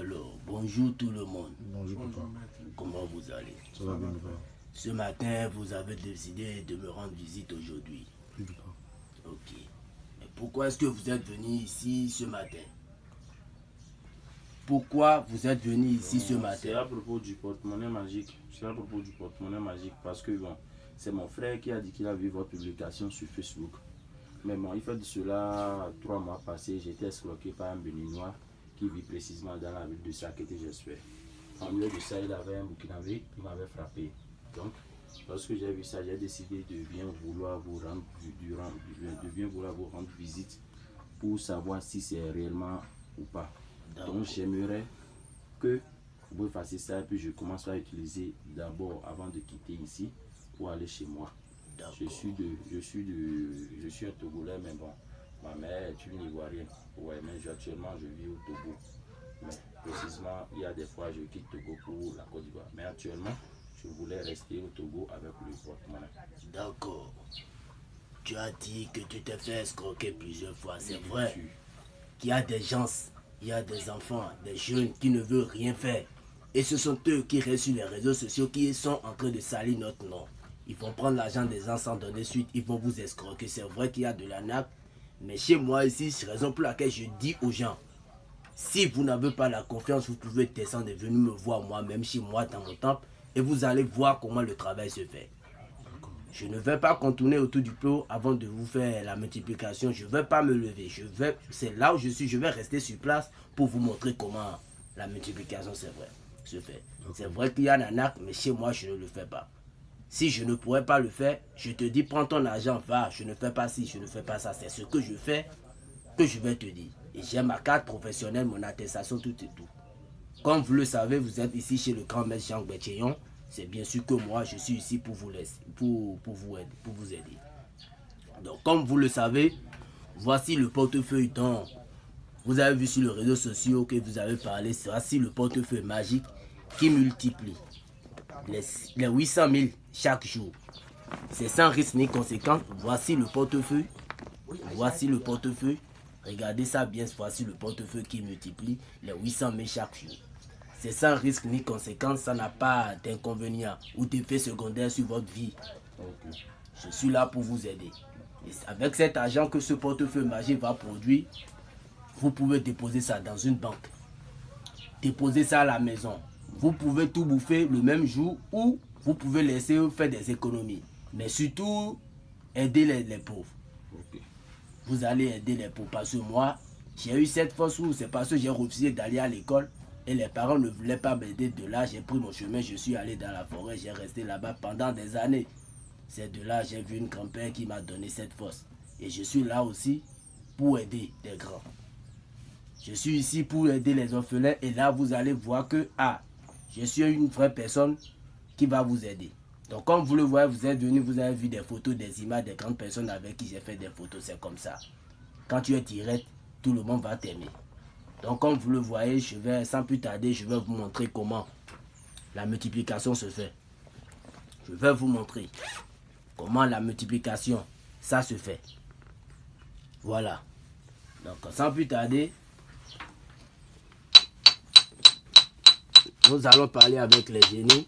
Alors, bonjour tout le monde. Bonjour papa. Comment vous allez? Ça va bien papa. Ce matin, vous avez décidé de me rendre visite aujourd'hui. Oui papa. Ok. Mais pourquoi est-ce que vous êtes venu ici ce matin? Pourquoi vous êtes venu ici ce matin? C'est à propos du porte-monnaie magique. C'est à propos du porte-monnaie magique parce que bon, c'est mon frère qui a dit qu'il a vu votre publication sur Facebook. Mais bon, il fait de cela 3 mois passés, j'ai été escroqué par un Béninois qui vit précisément dans la ville de Sakété, j'espère. En milieu de ça, il avait un Burkinabé qui m'avait frappé. Donc, lorsque j'ai vu ça, j'ai décidé de bien vouloir vous rendre visite pour savoir si c'est réellement ou pas. Donc, j'aimerais que vous fassiez ça et puis je commence à utiliser d'abord avant de quitter ici pour aller chez moi. Je suis un Togolais, mais bon, ma mère est une Ivoirienne. Ouais, mais actuellement je vis au Togo. Mais précisément, il y a des fois je quitte Togo pour la Côte d'Ivoire. Mais actuellement, je voulais rester au Togo avec le porte-monnaie. D'accord. Tu as dit que tu t'es fait escroquer plusieurs fois. C'est vrai qu'il y a des gens, il y a des enfants, des jeunes qui ne veulent rien faire. Et ce sont eux qui restent sur les réseaux sociaux qui sont en train de salir notre nom. Ils vont prendre l'argent des gens sans donner suite, ils vont vous escroquer. C'est vrai qu'il y a de l'arnaque, mais chez moi ici, c'est la raison pour laquelle je dis aux gens, si vous n'avez pas la confiance, vous pouvez descendre et venir me voir moi-même chez moi dans mon temple et vous allez voir comment le travail se fait. Je ne vais pas contourner autour du pot avant de vous faire la multiplication. Je ne vais pas me lever. C'est là où je suis. Je vais rester sur place pour vous montrer comment la multiplication se fait. C'est vrai qu'il y a un arnaque, mais chez moi, je ne le fais pas. Si je ne pourrais pas le faire, je te dis, prends ton argent, va, je ne fais pas ci, je ne fais pas ça. C'est ce que je fais que je vais te dire. Et j'ai ma carte professionnelle, mon attestation, tout et tout. Comme vous le savez, vous êtes ici chez le grand maître Jean Béthéon. C'est bien sûr que moi, je suis ici pour vous laisser, pour vous aider. Donc, comme vous le savez, voici le portefeuille dont vous avez vu sur les réseaux sociaux que vous avez parlé. Voici le portefeuille magique qui multiplie les 800 000 chaque jour. C'est sans risque ni conséquence. Voici le portefeuille. Voici le portefeuille. Regardez ça bien. Voici le portefeuille qui multiplie les 800 000 chaque jour. C'est sans risque ni conséquence. Ça n'a pas d'inconvénient ou d'effet secondaire sur votre vie. Je suis là pour vous aider. Et avec cet argent que ce portefeuille magique va produire, vous pouvez déposer ça dans une banque. Déposer ça à la maison. Vous pouvez tout bouffer le même jour ou vous pouvez laisser faire des économies. Mais surtout, aider les pauvres. Vous allez aider les pauvres. Parce que moi, j'ai eu cette force où c'est parce que j'ai refusé d'aller à l'école et les parents ne voulaient pas m'aider. De là, j'ai pris mon chemin, je suis allé dans la forêt, j'ai resté là-bas pendant des années. C'est de là j'ai vu une grand-père qui m'a donné cette force. Et je suis là aussi pour aider des grands. Je suis ici pour aider les orphelins et là, vous allez voir que, je suis une vraie personne qui va vous aider. Donc comme vous le voyez, vous êtes venu, vous avez vu des photos, des images, des grandes personnes avec qui j'ai fait des photos, c'est comme ça. Quand tu es direct, tout le monde va t'aimer. Donc comme vous le voyez, sans plus tarder, je vais vous montrer comment la multiplication se fait. Je vais vous montrer comment la multiplication, ça se fait. Voilà. Donc sans plus tarder, nous allons parler avec les génies,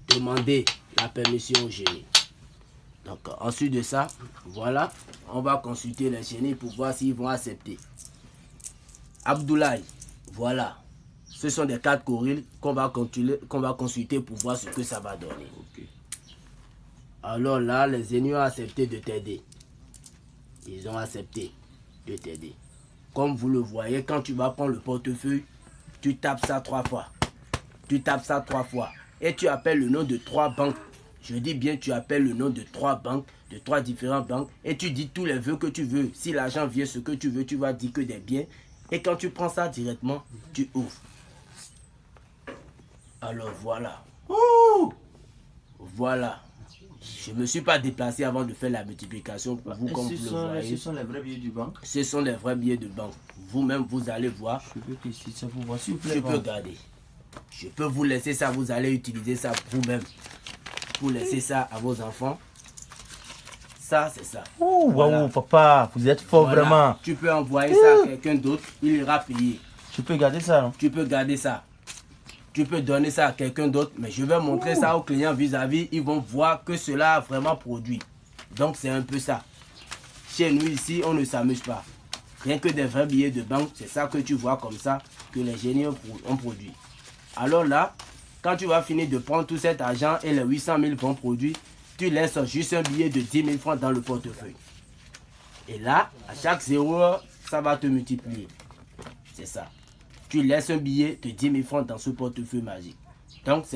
demander la permission aux génies. Donc ensuite de ça, voilà, on va consulter les génies pour voir s'ils vont accepter. Abdoulaye, voilà, ce sont des 4 gorilles qu'on va consulter pour voir ce que ça va donner. Alors là, les génies ont accepté de t'aider. Ils ont accepté de t'aider. Comme vous le voyez, quand tu vas prendre le portefeuille, tu tapes ça 3 fois. Tu tapes ça 3 fois. Et tu appelles le nom de 3 banques. Je dis bien, tu appelles le nom de 3 banques, de 3 différentes banques. Et tu dis tous les vœux que tu veux. Si l'argent vient, ce que tu veux, tu vas dire que des biens. Et quand tu prends ça directement, tu ouvres. Alors voilà. Ouh! Voilà. Je ne me suis pas déplacé avant de faire la multiplication pour vous, comme vous le voyez. Ce sont les vrais billets du banque. Ce sont les vrais billets de banque. Vous-même, vous allez voir. Je peux tester ça pour voir, s'il vous plaît. Je peux garder. Je peux vous laisser ça, vous allez utiliser ça vous-même. Pour laisser ça à vos enfants. Ça, c'est ça. Ouh, voilà. Waouh, papa, vous êtes fort Voilà. vraiment. Tu peux envoyer ça à quelqu'un d'autre, il ira payer. Tu peux garder ça, non? Tu peux garder ça. Tu peux donner ça à quelqu'un d'autre, mais je vais montrer ça aux clients vis-à-vis. Ils vont voir que cela a vraiment produit. Donc c'est un peu ça. Chez nous ici, on ne s'amuse pas. Rien que des vrais billets de banque, c'est ça que tu vois comme ça que les génies ont produit. Alors là, quand tu vas finir de prendre tout cet argent et les 800 000 vont produire, tu laisses juste un billet de 10 000 francs dans le portefeuille. Et là, à chaque 0 heure, ça va te multiplier. C'est ça. Tu laisses un billet de 10 000 francs dans ce portefeuille magique. Donc, c'est